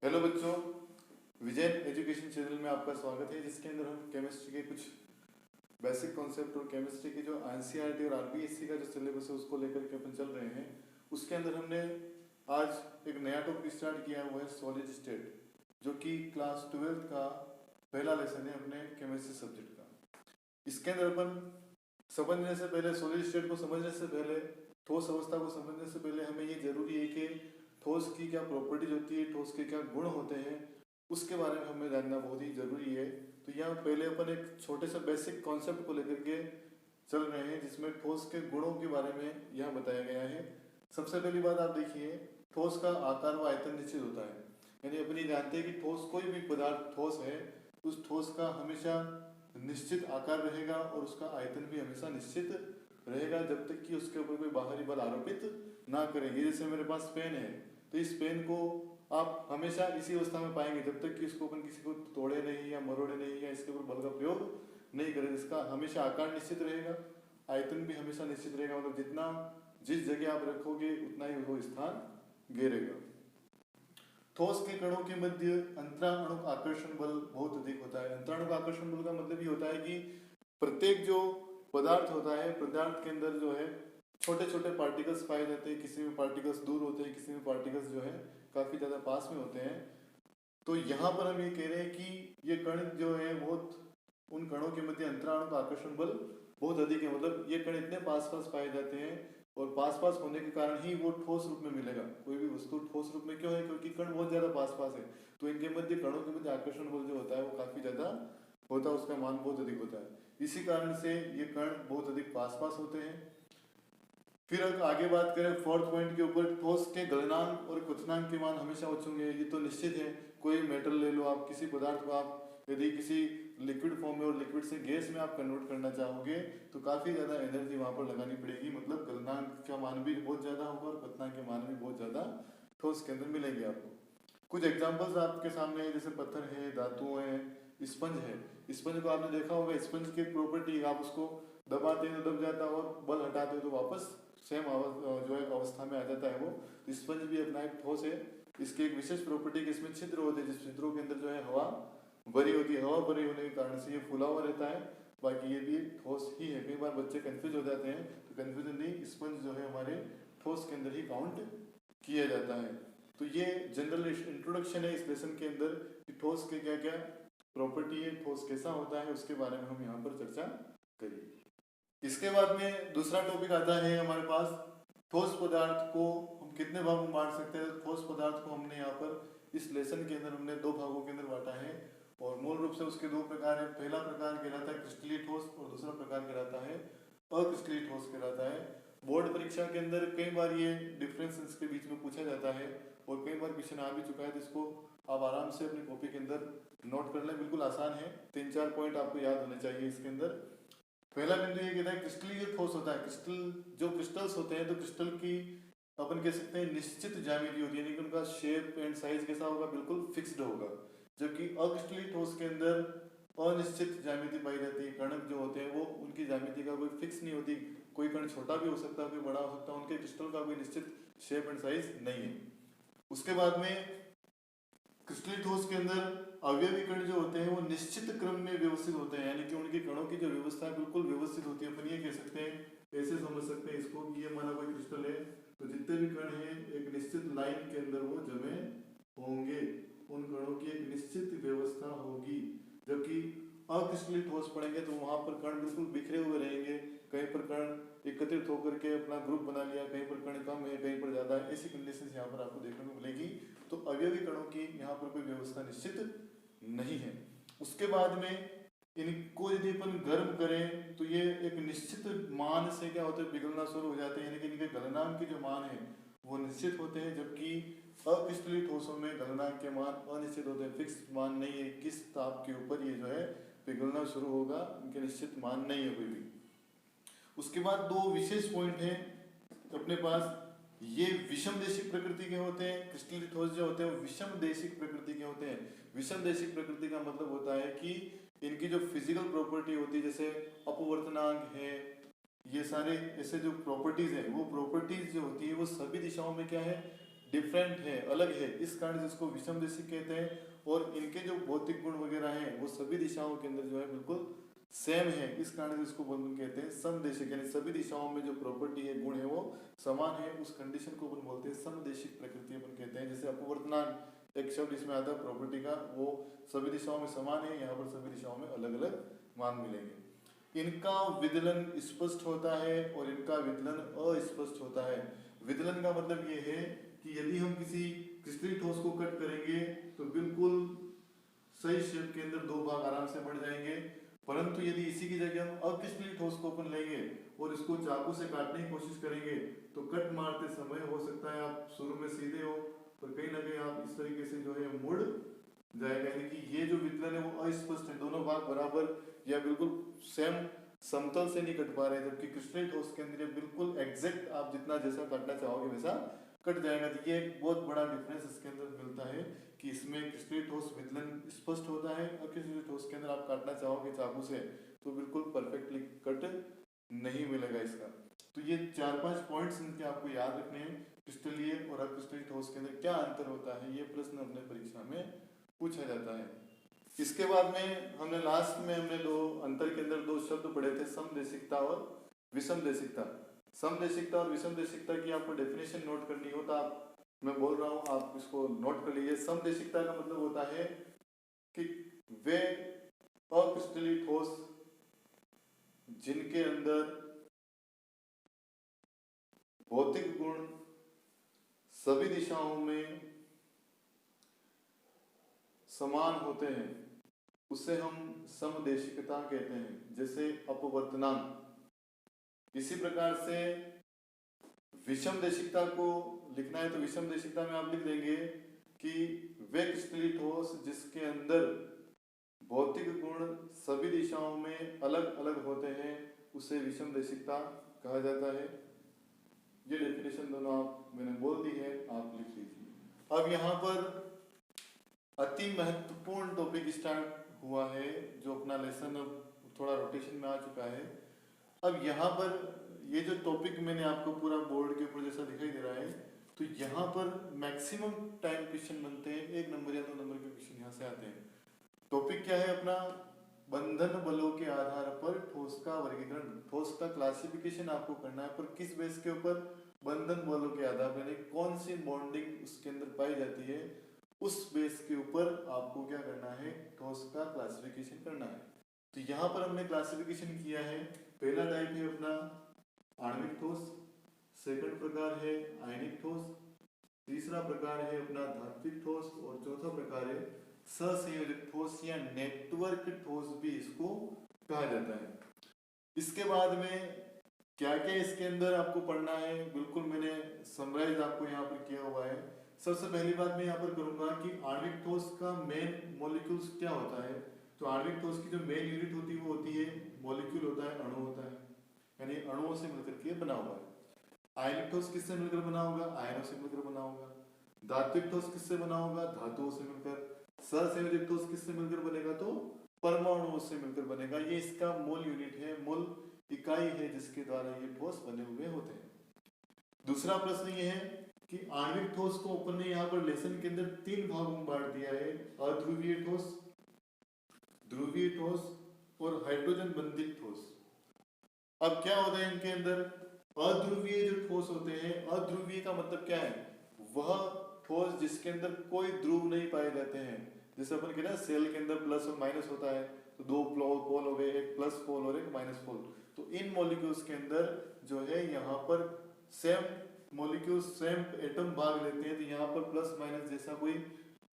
Hello बच्चों, विजय education channel में आपका स्वागत है, जिसके अंदर हम केमिस्ट्री के कुछ बेसिक कॉन्सेप्ट और केमिस्ट्री की जो एनसीईआरटी और आरबीएससी का जो सिलेबस है उसको लेकर के अपन चल रहे हैं। उसके अंदर हमने आज एक नया टॉपिक स्टार्ट किया हुआ है सॉलिड स्टेट, जो कि क्लास 12th का पहला लेसन है अपने केमिस्ट्री सब्जेक्ट का। इसके अंदर अपन समझने से पहले, सॉलिड स्टेट को समझने से पहले, ठोस अवस्था को समझने से पहले हमें ये जरूरी है कि ठोस की क्या प्रॉपर्टीज होती है, ठोस के क्या गुण होते हैं, उसके बारे में हमें जानना बहुत ही जरूरी है। तो यहाँ पहले अपन एक छोटे से बेसिक कॉन्सेप्ट को लेकर के चल रहे हैं, जिसमें ठोस के गुणों के बारे में यहाँ बताया गया है। सबसे पहली बात आप देखिए, ठोस का आकार व आयतन निश्चित होता है। यानी अपन ये जानते हैं कि ठोस, कोई भी पदार्थ ठोस है, उस ठोस का हमेशा निश्चित आकार रहेगा और उसका आयतन भी हमेशा निश्चित रहेगा, जब तक कि उसके ऊपर कोई बाहरी बल आरोपित ना करेंगे। जैसे मेरे पास पेन है, तो इस पेन को आप हमेशा इसी अवस्था में पाएंगे जब तक कि इसको अपन किसी को तोड़े नहीं या मरोड़े नहीं या इसके ऊपर बल का प्रयोग नहीं करें। इसका हमेशा आकार निश्चित रहेगा, आयतन भी हमेशा निश्चित रहेगा। मतलब जितना जिस जगह आप रखोगे उतना ही वो स्थान घेरेगा। ठोस के कणों के मध्य अंतराणुक आकर्षण बल बहुत अधिक होता है। अंतराणुक आकर्षण बल का मतलब ये होता है कि प्रत्येक जो पदार्थ होता है, पदार्थ के अंदर जो है छोटे छोटे पार्टिकल्स पाए जाते हैं। किसी में पार्टिकल्स दूर होते हैं, किसी में पार्टिकल्स जो है काफी ज्यादा पास में होते हैं। तो यहाँ पर हम ये कह रहे हैं कि ये कण जो है बहुत, उन कणों के मध्य अंतराणुक आकर्षण बल बहुत अधिक है। मतलब ये कण इतने पास पास पाए जाते हैं और पास पास होने के कारण ही वो ठोस रूप में मिलेगा। कोई भी वस्तु ठोस रूप में क्यों है? क्योंकि कण बहुत ज्यादा पास पास है, तो इनके मध्य, कणों के मध्य आकर्षण बल जो होता है वो काफी ज्यादा होता है, उसका मान बहुत अधिक होता है। इसी कारण से ये कण बहुत अधिक पास पास होते हैं। फिर अगर आगे बात करें फोर्थ पॉइंट के ऊपर, ठोस के गलनांक और क्वथनांक के मान हमेशा उच्च होंगे। ये तो निश्चित है। कोई मेटल ले लो आप, किसी पदार्थ को आप यदि किसी लिक्विड फॉर्म में और लिक्विड से गैस में आप कन्वर्ट करना चाहोगे तो काफी ज्यादा एनर्जी वहां पर लगानी पड़ेगी। मतलब गलनांक का मान भी बहुत ज्यादा होगा और क्वथनांक के मान भी बहुत ज्यादा ठोस के अंदर मिलेंगे आपको। कुछ एग्जाम्पल्स आपके सामने है, जैसे पत्थर है, धातु है, स्पंज है। स्पंज को आपने देखा होगा, स्पंज की प्रॉपर्टी, आप उसको दबाते हैं तो दब जाता है और बल हटाते हो तो वापस सेम जो है अवस्था में आ जाता है वो। तो स्पंज भी अपना एक ठोस है। इसकी एक विशेष प्रॉपर्टी कि इसमें छिद्र होते हैं, जिस छिद्रों के अंदर जो है हवा भरी होती है। हवा भरी होने के कारण से ये फूला हुआ रहता है। बाकी ये भी एक ठोस ही है। कई बार बच्चे कंफ्यूज हो जाते हैं, तो कंफ्यूजन नहीं, स्पंज जो है हमारे ठोस के अंदर ही काउंट किया जाता है। तो ये जनरल इंट्रोडक्शन है इस लेसन के अंदर कि ठोस के क्या क्या प्रॉपर्टी है, ठोस कैसा होता है, उसके बारे में हम यहाँ पर चर्चा करेंगे। इसके बाद में दूसरा टॉपिक आता है हमारे पास, ठोस पदार्थ को हम कितने भागों में बांट सकते हैं। ठोस पदार्थ को हमने यहाँ पर इस लेसन के अंदर हमने दो भागों के अंदर बांटा है और मूल रूप से उसके दो प्रकार है। पहला प्रकार कहलाता है क्रिस्टलीय ठोस और दूसरा प्रकार कहलाता है अक्रिस्टलीय ठोस कहलाता है। बोर्ड परीक्षा के अंदर कई बार ये डिफरेंस इसके बीच में पूछा जाता है और कई बार क्वेश्चन आ भी चुका है, जिसको आप आराम से अपनी कॉपी के अंदर नोट कर लें। बिल्कुल आसान है, 3-4 पॉइंट आपको याद होने चाहिए इसके अंदर। पहला बिंदु ये कहता है क्रिस्टलीय ठोस होता है। क्रिस्टल, जो क्रिस्टल्स होते हैं, तो क्रिस्टल की अपन कह सकते हैं निश्चित ज्यामिति होती है, यानी कि उनका शेप एंड साइज कैसा होगा, बिल्कुल फिक्स्ड होगा। जबकि अक्रिस्टलीय ठोस के अंदर अनिश्चित ज्यामिति पाई जाती है। कण जो होते हैं वो, उनकी ज्यामिति का कोई फिक्स नहीं होती। कोई कण छोटा भी हो सकता है, कोई बड़ा हो सकता है, उनके क्रिस्टल का कोई निश्चित शेप एंड साइज नहीं है। उसके बाद में क्रिस्टलीय ठोस के अंदर अवयवी कण जो होते हैं वो निश्चित क्रम में व्यवस्थित होते हैं, यानी कि उनके कणों की जो व्यवस्था है बिल्कुल व्यवस्थित होती है। अपन ये कह सकते हैं, ऐसे समझ सकते हैं इसको कि ये माना कोई क्रिस्टल है, तो जितने भी कण हैं एक निश्चित लाइन के अंदर वो जमे होंगे, उन कणों की एक निश्चित व्यवस्था होगी। जबकि अक्रिस्टलीय ठोस पढ़ेंगे तो वहां पर कण बिल्कुल बिखरे हुए रहेंगे। कहीं पर कण एकत्रित होकर के अपना ग्रुप बना लिया, कहीं पर कण कम है, कहीं पर ज्यादा है। ऐसी कंडीशन यहाँ पर आपको देखने को मिलेगी। तो अवयवी कणों की यहाँ पर कोई व्यवस्था निश्चित नहीं है। उसके बाद में इनको यदि अपन गर्म करें तो ये एक निश्चित मान से क्या होता है, पिघलना शुरू हो जाते हैं, यानी कि इनके गलनांक के जो मान है वो निश्चित होते हैं। जबकि अक्रिस्टलीय ठोसों में गलनांक के मान अनिश्चित होते हैं, फिक्स मान नहीं है। किस ताप के ऊपर ये जो है पिघलना शुरू होगा, इनके निश्चित मान नहीं है कोई भी। उसके बाद दो विशेष पॉइंट हैं अपने पास, ये विषम देशिक प्रकृति के होते हैं। क्रिस्टलीय ठोस जो होते हैं वो विषम देशिक प्रकृति के होते हैं। विषम देशिक प्रकृति का मतलब होता है कि इनकी जो फिजिकल प्रॉपर्टी होती है, जैसे अपवर्तनांक है, ये सारे ऐसे जो प्रॉपर्टीज है, वो प्रॉपर्टीज जो होती है वो सभी दिशाओं में क्या है, डिफरेंट है, अलग है, इस कारण से इसको विषम देशिक कहते हैं। और इनके जो भौतिक गुण वगैरह हैं वो सभी दिशाओं के अंदर जो है बिल्कुल सेम है, इस कारण से इसको बंधन कहते हैं समदेशिक, यानी सभी दिशाओं में जो प्रॉपर्टी है, गुण है, वो समान है, उस कंडीशन को अपन बोलते हैं समदेशिक प्रकृति अपन कहते हैं। जैसे अपवर्तनान एक शब्द इसमें आता है प्रॉपर्टी का, वो सभी दिशाओं में समान है, यहाँ पर सभी दिशाओं में अलग अलग मान मिलेंगे। इनका विदलन स्पष्ट होता है और इनका विदलन अस्पष्ट होता है। विदलन का मतलब ये है कि यदि हम किसी क्रिस्टलीय ठोस को कट करेंगे तो बिल्कुल सही शेप के अंदर दो भाग आराम से बढ़ जाएंगे, परंतु यदि इसी की जगह हम अक्रिस्टलीय ठोस को अपन लेंगे और इसको चाकू से काटने की कोशिश करेंगे तो कट मारते समय हो सकता है आप शुरू में सीधे हो पर कहीं ना कहीं आप इस तरीके से जो है मुड़ जाएगा, यानी कि ये जो विदलन है वो अस्पष्ट है, दोनों भाग बराबर या बिल्कुल सेम समतल से नहीं कट पा रहे, जबकि क्रिस्टलीय ठोस के अंदर ये बिल्कुल एग्जैक्ट आप जितना जैसा काटना चाहोगे वैसा कट जाएगा। तो ये एक बहुत बड़ा डिफरेंस इसके अंदर मिलता है कि इसमें क्रिस्टलीय ठोस विदलन स्पष्ट होता है और क्रिस्टलीय ठोस के अंदर आप काटना चाहोगे चाकू से तो बिल्कुल परफेक्टली कट नहीं मिलेगा इसका। तो ये 4-5 पॉइंट्स इनके आपको याद रखने हैं, क्रिस्टलीय और अक्रिस्टलीय ठोस के अंदर क्या अंतर होता है, ये प्रश्न अपने परीक्षा में पूछा जाता है। इसके बाद में हमने लास्ट में हमने दो अंतर के अंदर दो शब्द पढ़े थे, समदेशिकता और विषमदेशिकता। समदेशिकता और विषमदेशिकता की आपको डेफिनेशन नोट करनी हो तो आप, मैं बोल रहा हूं आप इसको नोट कर लीजिए। समदेशिकता का मतलब होता है कि वे अक्रिस्टलीय ठोस जिनके अंदर भौतिक गुण सभी दिशाओं में समान होते हैं उसे हम समदेशिकता कहते हैं, जैसे अपवर्तनांक। इसी प्रकार से विषम देशिकता को लिखना है तो विषम देशिकता में आप लिख देंगे कि वे क्रिस्टलीय ठोस जिसके अंदर भौतिक गुण सभी दिशाओं में अलग अलग होते हैं उसे विषम देशिकता कहा जाता है। ये डेफिनेशन दोनों आप मैंने बोल दी है, आप लिख लीजिए। अब यहाँ पर अति महत्वपूर्ण टॉपिक स्टार्ट हुआ है, जो अपना लेसन अब थोड़ा रोटेशन में आ चुका है। अब यहाँ पर ये जो टॉपिक मैंने आपको पूरा बोर्ड के ऊपर जैसा दिखाई दे रहा है, तो यहाँ पर मैक्सिमम टाइम क्वेश्चन बनते हैं, 1 नंबर या 2 नंबर के क्वेश्चन यहाँ से आते हैं। टॉपिक क्या है अपना, बंधन बलों के आधार पर ठोस का वर्गीकरण, ठोस का क्लासिफिकेशन आपको करना है, पर किस बेस के ऊपर, बंधन बलों के आधार पर, यानी कौन सी बॉन्डिंग उसके अंदर पाई जाती है उस बेस के ऊपर आपको क्या करना है, ठोस का क्लासिफिकेशन करना है। तो यहाँ पर हमने क्लासिफिकेशन किया है, पहला टाइप है अपना आणविक ठोस, सेकंड प्रकार है आयनिक ठोस, तीसरा प्रकार है अपना धात्विक ठोस और चौथा प्रकार है सहसंयोजक ठोस या नेटवर्क ठोस भी इसको कहा जाता है। इसके बाद में क्या क्या इसके अंदर आपको पढ़ना है, बिल्कुल मैंने समराइज आपको यहाँ पर किया हुआ है। सबसे पहली बात मैं यहाँ पर करूंगा कि आणविक ठोस का मेन मॉलिक्यूल्स क्या होता है। तो आणविक ठोस की जो मेन यूनिट होती है वो होती है मॉलिक्यूल होता है, अणु होता है, यानी अणुओं से मिलकर के बना हुआ है। आयनिक ठोस किससे मिलकर बना होगा, आयनों से मिलकर बना होगा। धात्विक ठोस किससे बना होगा, धातुओं से मिलकर। सहसंयोजक ठोस किससे मिलकर बनेगा, तो परमाणुओं से मिलकर बनेगा। ये इसका मूल यूनिट है, मूल इकाई है जिसके द्वारा ये ठोस बने हुए होते हैं। दूसरा प्रश्न ये है कि आणविक ठोस को अपन ने यहाँ पर लेसन के अंदर 3 भागों में बांट दिया है, अध्रुवीय ठोस, ध्रुवीय ठोस और हाइड्रोजन बंधित ठोस। अब क्या होता है इनके अंदर, अध्रुवीय जो ठोस होते हैं, अध्रुवीय का मतलब क्या है, वह ठोस जिसके अंदर कोई ध्रुव नहीं पाए जाते हैं। जैसे अपन कहते हैं सेल के अंदर प्लस और माइनस होता है, तो 2 पोल हो गए, एक प्लस पोल और एक माइनस पोल। तो इन मॉलिक्यूल्स के अंदर जो है यहाँ पर सेम मॉलिक्यूल्स सेम एटम भाग लेते हैं, तो यहाँ पर प्लस माइनस जैसा कोई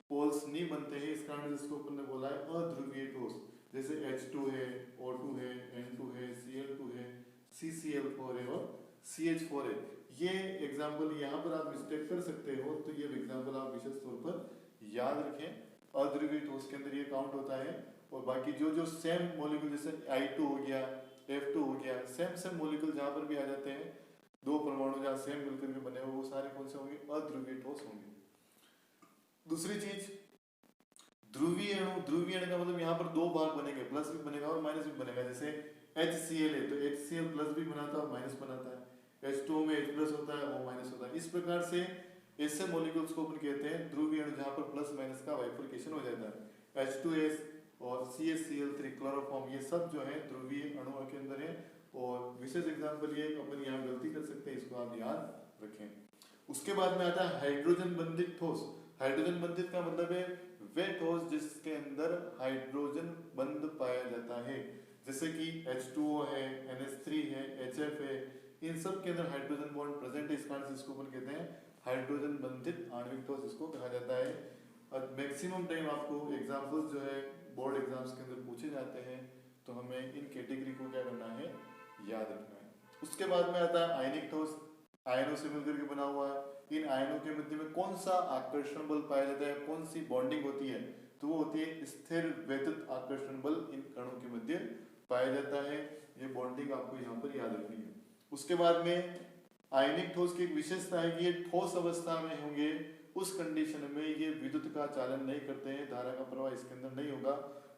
पोल्स नहीं बनते हैं, इस कारण जिसको अपन ने बोला है अध्रुवीय ठोस। जैसे H2 है, O2 है, N2 है, Cl2 है, CCl4 है और CH4 है। ये एग्जाम्पल यहाँ पर आप मिस्टेक कर सकते हो, तो ये एग्जाम्पल आप विशेष तौर पर याद रखें। अध्रुवीय ठोस के अंदर ये काउंट होता है, और बाकी जो जो सेम मॉलिक्यूल जैसे I2 हो गया, F2 हो गया, सेम मॉलिक्यूल जहाँ पर भी आ जाते हैं, 2 परमाणु जहाँ सेम मिलकर के बने हुए, वो सारे कौन से होंगे, अध्रुवीय ठोस होंगे। दूसरी चीज ध्रुवीय अणु, ध्रुवीय अणु का मतलब यहाँ पर 2 भाग बनेंगे, प्लस भी बनेगा और माइनस भी बनेगा। जैसे HCl है तो HCl प्लस भी बनाता है और माइनस बनाता है, H2 में H प्लस होता है, O माइनस होता है। इस प्रकार से ऐसे मॉलिक्यूल्स को अपन कहते हैं ध्रुवीय अणु, जहाँ पर प्लस माइनस का बाइफरकेशन हो जाता है। H2S और CaCl3 क्लोरोफॉर्म, ये सब जो है ध्रुवीय अणुओं के अंदर है। और विशेष एग्जांपल ये अपन यहाँ गलती कर सकते हैं, इसको आप याद रखें। उसके बाद में आता है हाइड्रोजन बंधित ठोस। हाइड्रोजन बंधित का मतलब है वे ठोस जिसके अंदर हाइड्रोजन बंध पाया जाता है, जैसे कि H2O है, NH3 है, HF है, इन सब के अंदर हाइड्रोजन बॉन्ड प्रेजेंट है। इस कारण से इसको अपन कहते हैं हाइड्रोजन बंधित आणविक ठोस, इसको कहा जाता है। और मैक्सिमम टाइम आपको एग्जांपल्स जो है बोर्ड एग्जाम्स के अंदर पूछे जाते हैं, तो हमें इन कैटेगरी को क्या करना है, याद रखना है। उसके बाद में आता है आयनिक ठोस, आयनों से मिलकर के बना हुआ है। इन आयनों के मध्य में कौन सा आकर्षण बल पाया जाता है, कौन सी बॉन्डिंग होती है, तो वो होती है स्थिर वैद्युत आकर्षण बल इन कणों के मध्य पाया जाता है। ये बॉन्डिंग आपको यहाँ पर याद रखनी है। उसके बाद में आयनिक ठोस की एक विशेषता है कि ये ठोस अवस्था में होंगे, उस कंडीशन में ये विद्युत का चालन नहीं करते हैं, धारा का प्रवाह इसके अंदर नहीं होगा।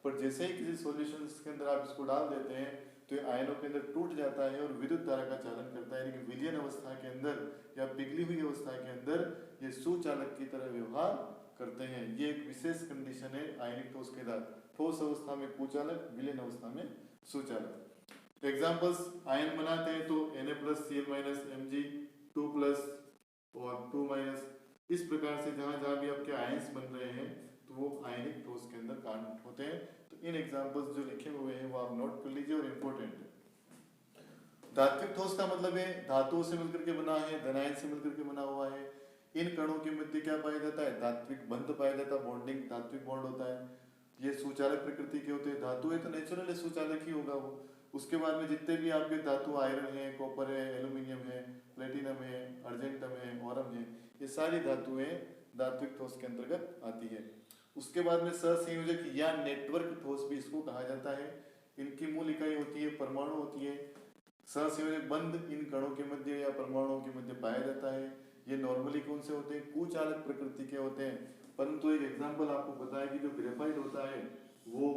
पर जैसे ही किसी सॉल्यूशन के अंदर आप इसको डाल देते हैं तो ये आयनों के अंदर टूट जाता है और विद्युत धारा का चालन करता है। यानी कि विलयन अवस्था के अंदर या पिघली हुई अवस्था के अंदर ये सुचालक की तरह व्यवहार करते हैं। ये एक विशेष कंडीशन है आयनिक ठोस के साथ, ठोस अवस्था में कुचालक, विलयन अवस्था में सुचालक। एग्जांपल्स, आयन बनाते हैं तो Na+Cl- Mg2+ और 2-, इस प्रकार से जहां जहां भी आपके आयंस बन रहे हैं तो वो आयनिक ठोस के अंदर कांट होते हैं। तो इन एग्जांपल्स जो लिखे हुए हैं वो आप नोट कर लीजिए और इम्पोर्टेंट है। धात्विक ठोस का मतलब है धातुओं से मिलकर के बना है, धनायन से मिलकर के बना हुआ है। इन कणों के मध्य क्या पाया जाता है, धात्विक बंध पाया जाता है, बॉन्डिंग धात्विक बॉन्ड होता है। ये सुचालक प्रकृति के होते हैं। धातु है तो नेचुरल सुचालक ही होगा वो। उसके बाद में जितने भी आपके धातु, आयरन है, कॉपर है, एल्यूमिनियम है, प्लेटिनम है, अर्जेंटम है, ऑरम है, ये सारी धातुएं धात्विक ठोस के अंतर्गत आती है। उसके बाद में सहसंयोजक या नेटवर्क ठोस भी इसको कहा जाता है। इनकी मूल इकाई होती है परमाणु होती है। सहसंयोजक बंध इन कणों के मध्य या परमाणुओं के मध्य पाया जाता है। ये नॉर्मली कौन से होते हैं, कुचालक प्रकृति के होते हैं। परंतु एक एग्जांपल आपको पता है कि जो ग्रेफाइट होता है वो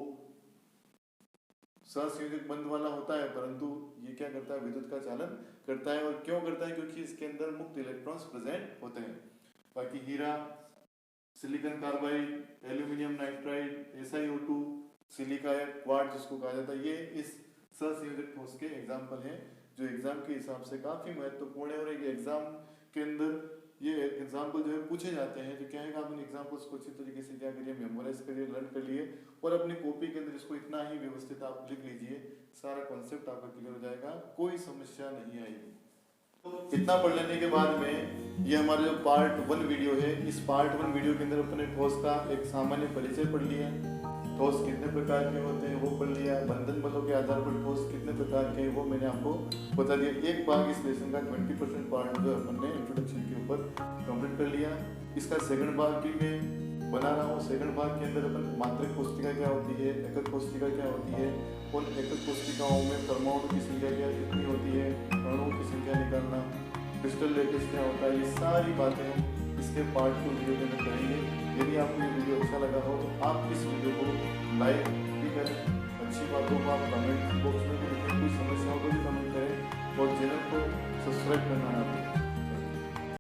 सहसंयोजक बंध वाला होता है, परंतु ये क्या करता है, विद्युत का चालन करता है। और क्यों करता है, क्योंकि इसके अंदर मुक्त इलेक्ट्रॉन्स प्रेजेंट होते हैं। बाकी हीरा, silicon carbide, aluminium nitride, SiO2, silica या क्वार्ट्ज जिसको कहा जाता है, ये इस सहसंयोजक ठोस के एग्जांपल हैं जो एग्जाम के हिसाब से काफी महत्वपूर्ण है। और एक एग्जाम के अंदर ये एग्जाम्पल जो है पूछे जाते हैं, तो क्या है कि आप इन एग्जाम्पल्स को अच्छी तरीके से क्या करिए, मेमोराइज करिए, लर्न कर लिए और अपनी कॉपी के अंदर इसको इतना ही व्यवस्थित आप लिख लीजिए, सारा कॉन्सेप्ट आपका क्लियर हो जाएगा, कोई समस्या नहीं आएगी। तो इतना पढ़ लेने के बाद में ये हमारा जो पार्ट 1 वीडियो है, इस पार्ट 1 वीडियो के अंदर अपने ठोस का एक सामान्य परिचय पढ़ लिया, ठोस कितने प्रकार के होते हैं वो पढ़ लिया, बंधन बलों के आधार पर ठोस कितने प्रकार के हैं वो मैंने आपको बता दिया। एक भाग इस लेसन का 20% पार्ट जो अपन ने इंट्रोडक्शन के ऊपर कंप्लीट कर लिया। इसका सेकंड भाग भी मैं बना रहा हूँ। सेकंड भाग के अंदर अपन मात्रक कोशिका क्या होती है, एकक कोशिका क्या होती है, उन एकक कोशिकाओं में परमाणु की संख्या क्या कितनी होती है, अणुओं की संख्या निकालना, क्रिस्टल लेटेस्ट क्या होता है, ये सारी बातें इसके पार्ट 2 वीडियो के अंदर करेंगे। यदि आपको ये वीडियो अच्छा लगा हो तो आप इस वीडियो को लाइक भी करें, अच्छी बातों को आप कमेंट बॉक्स में भी लिखें, कोई समस्या हो तो भी कमेंट करें और चैनल को सब्सक्राइब करना ना भूलें।